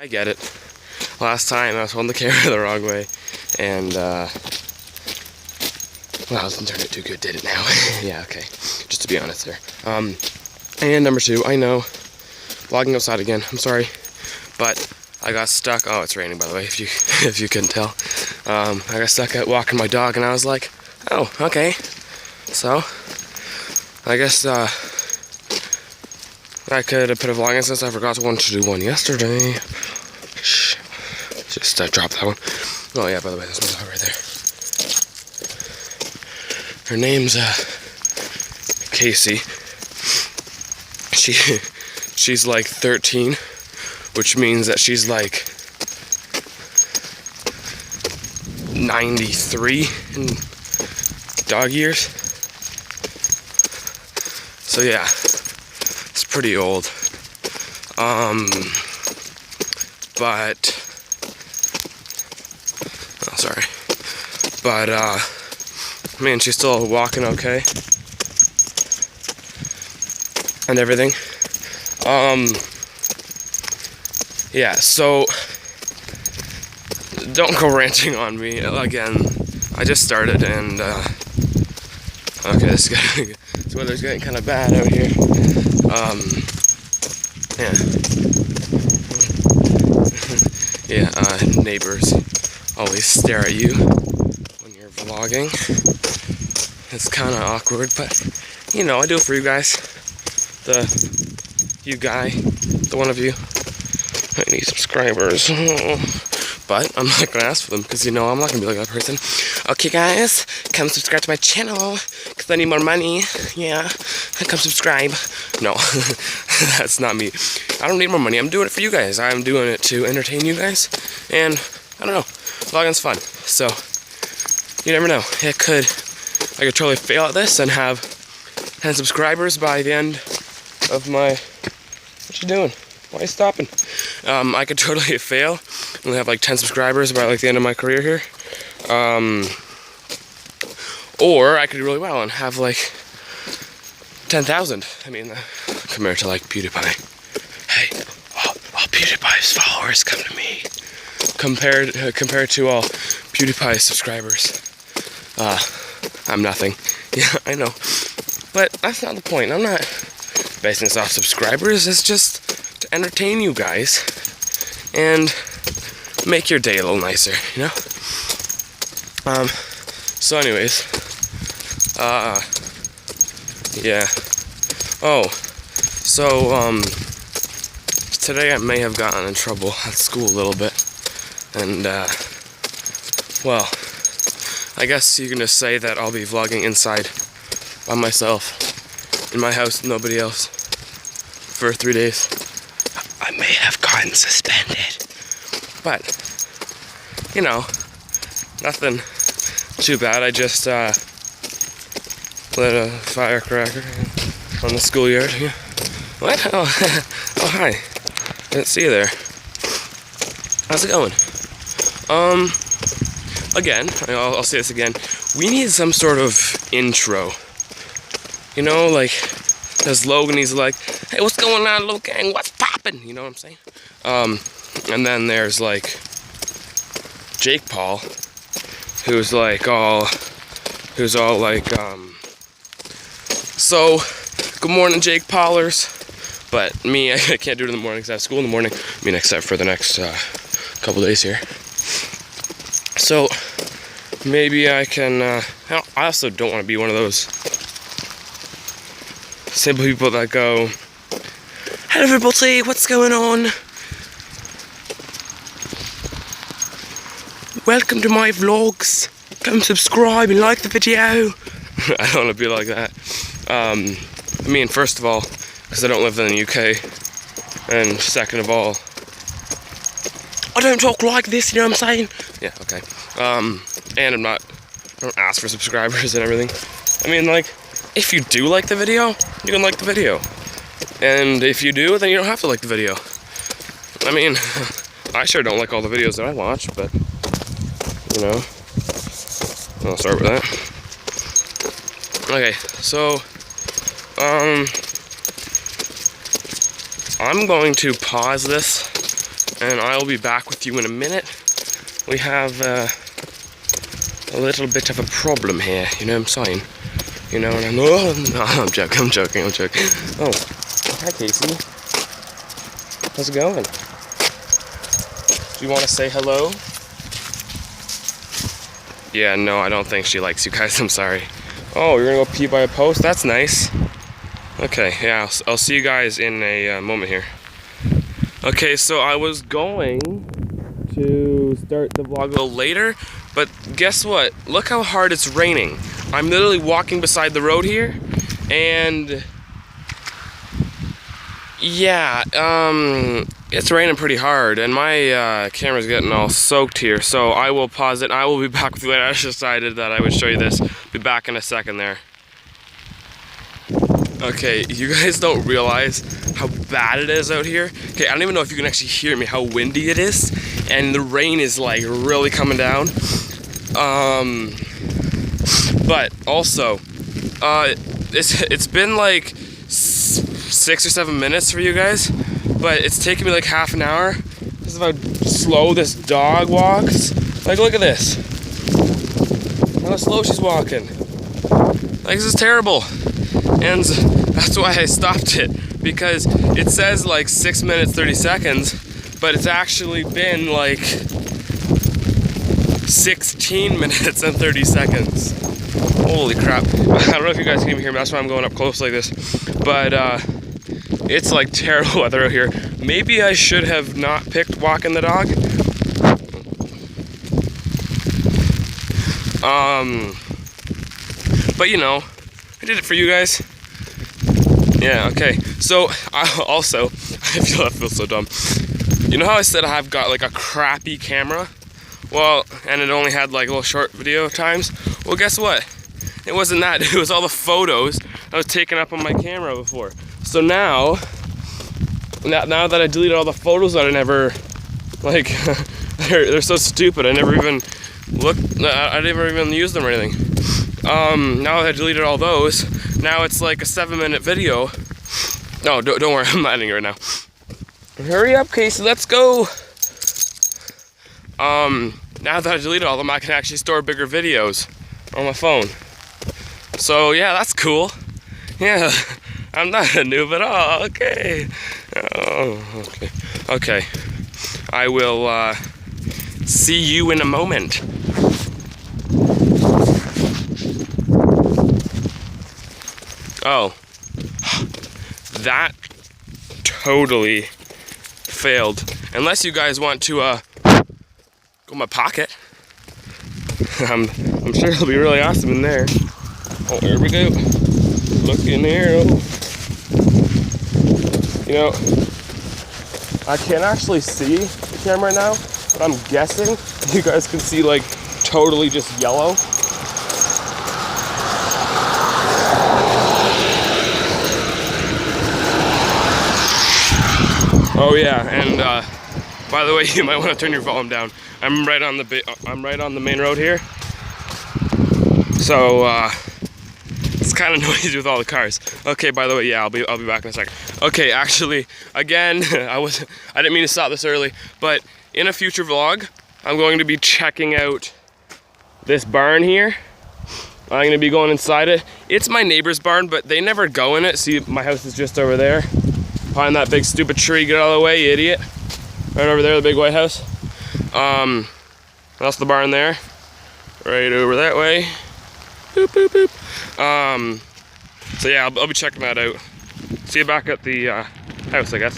I get it. Last time I was holding the camera the wrong way, and well, it didn't turn out too good, did it now? Yeah, okay. Just to be honest there. And number two, I know, vlogging outside again. I'm sorry, but I got stuck. Oh, it's raining, by the way, if you couldn't tell. I got stuck out walking my dog, and I was like, oh, okay. So I guess I could have put a vlog in since I forgot to do one yesterday. Shh. Just drop that one. Oh yeah, by the way, there's my dog right there. Her name's Casey. She's like 13, which means that she's like 93 in dog years. So yeah, it's pretty old. But oh, sorry. But man, she's still walking okay and everything. Yeah, so don't go ranting on me again. I just started, and okay, this weather's getting kind of bad out here. Yeah. Yeah, neighbors always stare at you when you're vlogging. It's kind of awkward, but you know, I do it for you guys. The one of you. I need subscribers. But I'm not gonna ask for them because you know I'm not gonna be like that person. Okay, guys, come subscribe to my channel because I need more money. Yeah, come subscribe. No, that's not me. I don't need more money. I'm doing it for you guys. I'm doing it to entertain you guys, and I don't know. Vlogging's fun, so you never know. I could totally fail at this and have 10 subscribers by the end of my. What you doing? Why are you stopping? I could totally fail and have like 10 subscribers by like the end of my career here. Or I could do really well and have like 10,000. I mean, compared to like PewDiePie. Hey, all PewDiePie's followers come to me. Compared to all PewDiePie subscribers, I'm nothing. Yeah, I know. But that's not the point. I'm not basing this off subscribers. It's just to entertain you guys and make your day a little nicer, you know? So anyways, yeah. Oh, so, today I may have gotten in trouble at school a little bit, and, well, I guess you can just say that I'll be vlogging inside by myself, in my house, nobody else, for 3 days. I may have gotten suspended, but, you know, nothing too bad. I just lit a firecracker on the schoolyard. Yeah. What? Oh, oh, hi. Didn't see you there. How's it going? Again, I'll say this again. We need some sort of intro. You know, like, there's Logan, he's like, hey, what's going on, little gang? What's poppin'? You know what I'm saying? And then there's, like, Jake Paul, who's all like, so, good morning, Jake Paulers. But me, I can't do it in the morning because I have school in the morning. I mean, except for the next couple days here. So, maybe I can, I also don't want to be one of those simple people that go, hello everybody, what's going on? Welcome to my vlogs. Come subscribe and like the video. I don't want to be like that. I mean, first of all, because I don't live in the UK, and second of all, I don't talk like this, you know what I'm saying? Yeah, okay. And I don't ask for subscribers and everything. I mean, like, if you do like the video, you can like the video. And if you do, then you don't have to like the video. I mean, I sure don't like all the videos that I watch, but, you know, I'll start with that. Okay, so, I'm going to pause this and I'll be back with you in a minute. We have a little bit of a problem here, you know what I'm saying? You know, and I'm joking. Oh, hi Casey. How's it going? Do you want to say hello? Yeah, no, I don't think she likes you guys, I'm sorry. Oh, you're gonna go pee by a post? That's nice. Okay, yeah, I'll see you guys in a moment here. Okay, so I was going to start the vlog a little later, but guess what? Look how hard it's raining. I'm literally walking beside the road here, and yeah, it's raining pretty hard, and my camera's getting all soaked here, so I will pause it. I will be back with you later. I just decided that I would show you this. Be back in a second there. Okay, you guys don't realize how bad it is out here. Okay, I don't even know if you can actually hear me, how windy it is, and the rain is like really coming down. But also, it's been like 6 or 7 minutes for you guys, but it's taken me like half an hour. This is how slow this dog walks. Like, look at this. How slow she's walking. Like, this is terrible. And that's why I stopped it, because it says like 6 minutes 30 seconds, but it's actually been like 16 minutes and 30 seconds. Holy crap. I don't know if you guys can even hear me, that's why I'm going up close like this. But it's like terrible weather out here. Maybe I should have not picked walking the dog. But you know, I did it for you guys. Yeah, okay. So, I feel so dumb. You know how I said I've got like a crappy camera? Well, and it only had like little short video times? Well, guess what? It wasn't that, it was all the photos I was taking up on my camera before. So now that I deleted all the photos that I never, like, they're so stupid, I never even used them or anything. Now that I deleted all those, now it's like a 7-minute video. No, don't worry, I'm editing it right now. Hurry up, Casey, let's go. Now that I deleted all of them, I can actually store bigger videos on my phone. So yeah, that's cool. Yeah, I'm not a noob at all. Okay. Oh, okay. Okay. I will see you in a moment. Oh, that totally failed. Unless you guys want to go in my pocket. I'm sure it'll be really awesome in there. Oh, here we go. Look in here. You know, I can't actually see the camera right now, but I'm guessing you guys can see like totally just yellow. Oh yeah, and by the way, you might want to turn your volume down. I'm right on the main road here, so it's kind of noisy with all the cars. Okay, by the way, yeah, I'll be back in a second. Okay, actually, again, I didn't mean to stop this early, but in a future vlog, I'm going to be checking out this barn here. I'm going to be going inside it. It's my neighbor's barn, but they never go in it. See, my house is just over there. Behind that big stupid tree, get out of the way, you idiot. Right over there, the big white house. That's the barn there. Right over that way. Boop, boop, boop. So yeah, I'll be checking that out. See you back at the house, I guess.